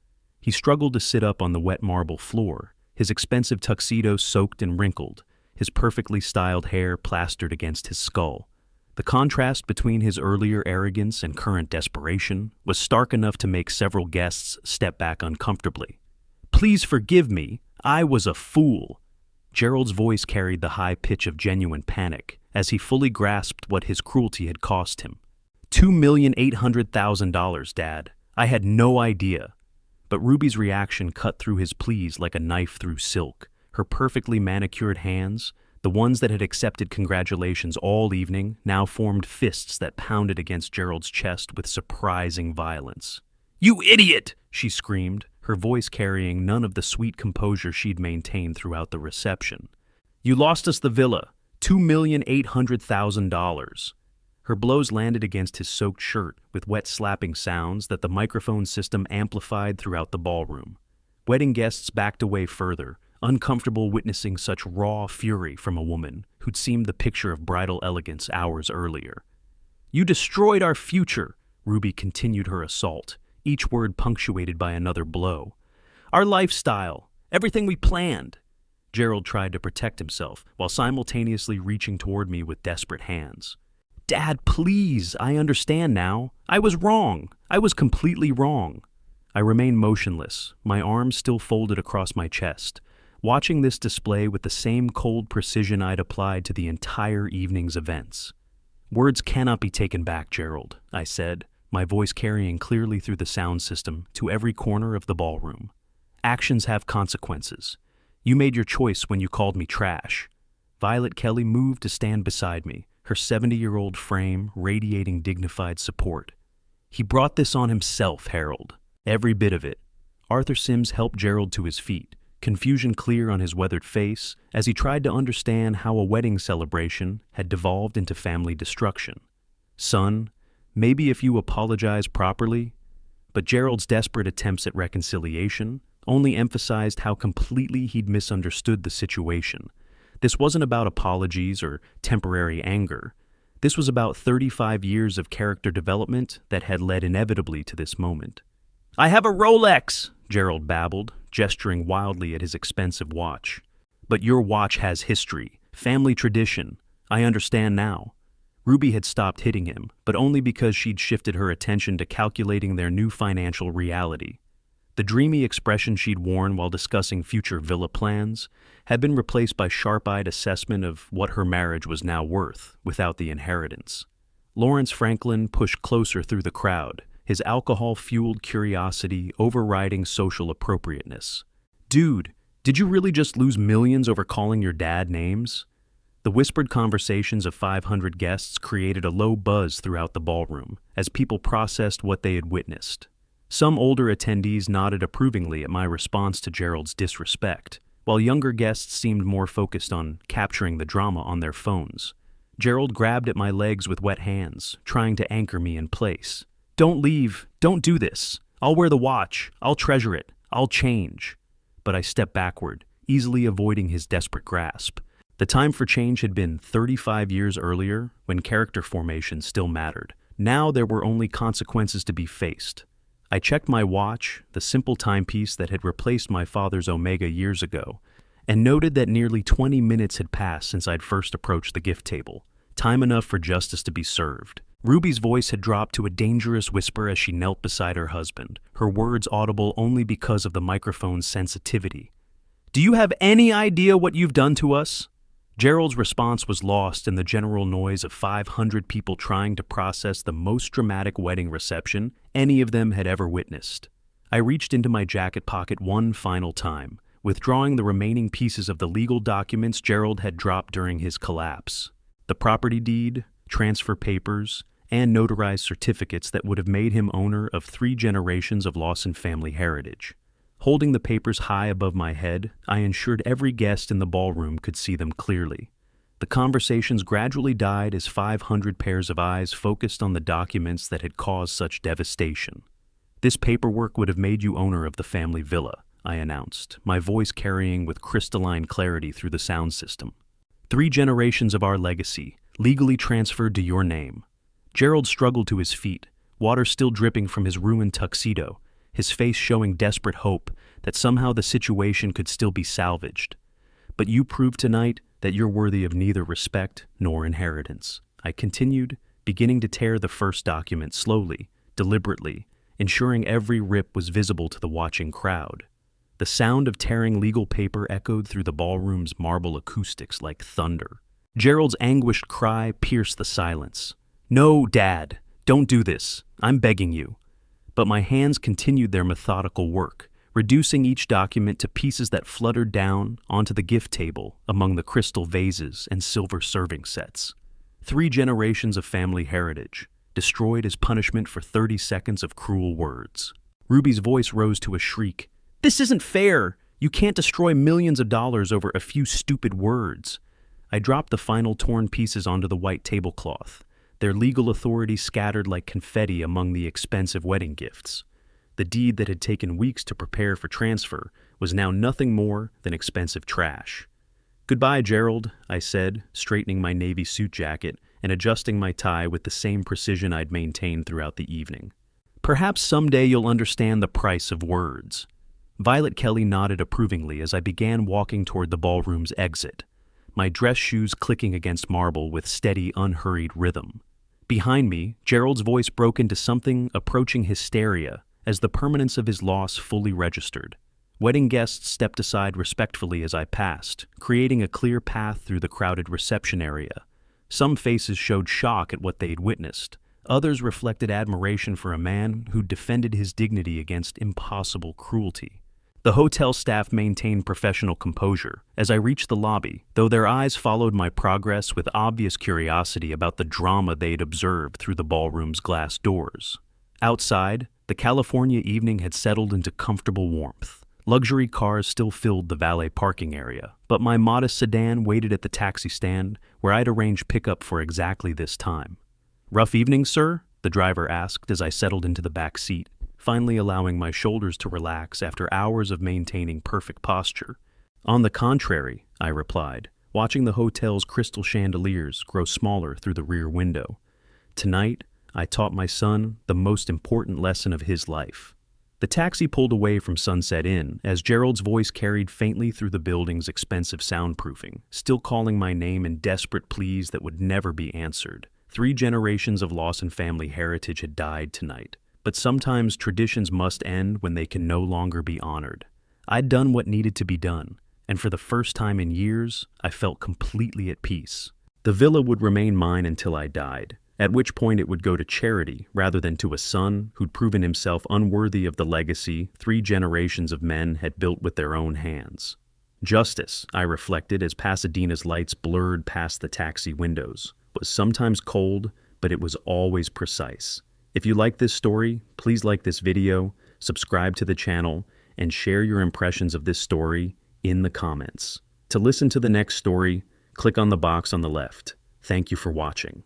He struggled to sit up on the wet marble floor, his expensive tuxedo soaked and wrinkled, his perfectly styled hair plastered against his skull. The contrast between his earlier arrogance and current desperation was stark enough to make several guests step back uncomfortably. "Please forgive me. I was a fool." Gerald's voice carried the high pitch of genuine panic as he fully grasped what his cruelty had cost him. $2,800,000, Dad. I had no idea. But Ruby's reaction cut through his pleas like a knife through silk. Her perfectly manicured hands, the ones that had accepted congratulations all evening, now formed fists that pounded against Gerald's chest with surprising violence. "You idiot!" she screamed, her voice carrying none of the sweet composure she'd maintained throughout the reception. "You lost us the villa, $2,800,000. Her blows landed against his soaked shirt with wet slapping sounds that the microphone system amplified throughout the ballroom. Wedding guests backed away further, uncomfortable witnessing such raw fury from a woman who'd seemed the picture of bridal elegance hours earlier. "You destroyed our future," Ruby continued her assault, each word punctuated by another blow. "Our lifestyle, everything we planned." Gerald tried to protect himself while simultaneously reaching toward me with desperate hands. "Dad, please, I understand now. I was wrong. I was completely wrong." I remained motionless, my arms still folded across my chest, watching this display with the same cold precision I'd applied to the entire evening's events. "Words cannot be taken back, Gerald," I said, my voice carrying clearly through the sound system to every corner of the ballroom. "Actions have consequences. You made your choice when you called me trash." Violet Kelly moved to stand beside me, her 70-year-old frame radiating dignified support. "He brought this on himself, Harold. Every bit of it." Arthur Sims helped Gerald to his feet, confusion clear on his weathered face as he tried to understand how a wedding celebration had devolved into family destruction. "Son, maybe if you apologize properly." But Gerald's desperate attempts at reconciliation only emphasized how completely he'd misunderstood the situation. This wasn't about apologies or temporary anger. This was about 35 years of character development that had led inevitably to this moment. "I have a Rolex," Gerald babbled, gesturing wildly at his expensive watch. "But your watch has history, family tradition. I understand now." Ruby had stopped hitting him, but only because she'd shifted her attention to calculating their new financial reality. The dreamy expression she'd worn while discussing future villa plans had been replaced by sharp-eyed assessment of what her marriage was now worth without the inheritance. Lawrence Franklin pushed closer through the crowd, his alcohol-fueled curiosity overriding social appropriateness. "Dude, did you really just lose millions over calling your dad names?" The whispered conversations of 500 guests created a low buzz throughout the ballroom as people processed what they had witnessed. Some older attendees nodded approvingly at my response to Gerald's disrespect, while younger guests seemed more focused on capturing the drama on their phones. Gerald grabbed at my legs with wet hands, trying to anchor me in place. "Don't leave. Don't do this. I'll wear the watch. I'll treasure it. I'll change." But I stepped backward, easily avoiding his desperate grasp. The time for change had been 35 years earlier, when character formation still mattered. Now there were only consequences to be faced. I checked my watch, the simple timepiece that had replaced my father's Omega years ago, and noted that nearly 20 minutes had passed since I'd first approached the gift table, time enough for justice to be served. Ruby's voice had dropped to a dangerous whisper as she knelt beside her husband, her words audible only because of the microphone's sensitivity. "Do you have any idea what you've done to us?" Gerald's response was lost in the general noise of 500 people trying to process the most dramatic wedding reception any of them had ever witnessed. I reached into my jacket pocket one final time, withdrawing the remaining pieces of the legal documents Gerald had dropped during his collapse. The property deed, transfer papers, and notarized certificates that would have made him owner of 3 generations of Lawson family heritage. Holding the papers high above my head, I ensured every guest in the ballroom could see them clearly. The conversations gradually died as 500 pairs of eyes focused on the documents that had caused such devastation. "This paperwork would have made you owner of the family villa," I announced, my voice carrying with crystalline clarity through the sound system. 3 generations of our legacy, legally transferred to your name." Gerald struggled to his feet, water still dripping from his ruined tuxedo, his face showing desperate hope that somehow the situation could still be salvaged. "But you proved tonight that you're worthy of neither respect nor inheritance," I continued, beginning to tear the first document slowly, deliberately, ensuring every rip was visible to the watching crowd. The sound of tearing legal paper echoed through the ballroom's marble acoustics like thunder. Gerald's anguished cry pierced the silence. "No, Dad, don't do this. I'm begging you." But my hands continued their methodical work, reducing each document to pieces that fluttered down onto the gift table among the crystal vases and silver serving sets. 3 generations of family heritage, destroyed as punishment for 30 seconds of cruel words. Ruby's voice rose to a shriek. "This isn't fair! You can't destroy millions of dollars over a few stupid words." I dropped the final torn pieces onto the white tablecloth, their legal authority scattered like confetti among the expensive wedding gifts. The deed that had taken weeks to prepare for transfer was now nothing more than expensive trash. "Goodbye, Gerald," I said, straightening my navy suit jacket and adjusting my tie with the same precision I'd maintained throughout the evening. "Perhaps someday you'll understand the price of words." Violet Kelly nodded approvingly as I began walking toward the ballroom's exit, my dress shoes clicking against marble with steady, unhurried rhythm. Behind me, Gerald's voice broke into something approaching hysteria as the permanence of his loss fully registered. Wedding guests stepped aside respectfully as I passed, creating a clear path through the crowded reception area. Some faces showed shock at what they'd witnessed. Others reflected admiration for a man who defended his dignity against impossible cruelty. The hotel staff maintained professional composure as I reached the lobby, though their eyes followed my progress with obvious curiosity about the drama they'd observed through the ballroom's glass doors. Outside, the California evening had settled into comfortable warmth. Luxury cars still filled the valet parking area, but my modest sedan waited at the taxi stand where I'd arranged pickup for exactly this time. "Rough evening, sir?" the driver asked as I settled into the back seat, finally allowing my shoulders to relax after hours of maintaining perfect posture. "On the contrary," I replied, watching the hotel's crystal chandeliers grow smaller through the rear window. "Tonight, I taught my son the most important lesson of his life." The taxi pulled away from Sunset Inn as Gerald's voice carried faintly through the building's expensive soundproofing, still calling my name in desperate pleas that would never be answered. 3 generations of loss and family heritage had died tonight, but sometimes traditions must end when they can no longer be honored. I'd done what needed to be done, and for the first time in years, I felt completely at peace. The villa would remain mine until I died, at which point it would go to charity rather than to a son who'd proven himself unworthy of the legacy 3 generations of men had built with their own hands. Justice, I reflected as Pasadena's lights blurred past the taxi windows, was sometimes cold, but it was always precise. If you like this story, please like this video, subscribe to the channel, and share your impressions of this story in the comments. To listen to the next story, click on the box on the left. Thank you for watching.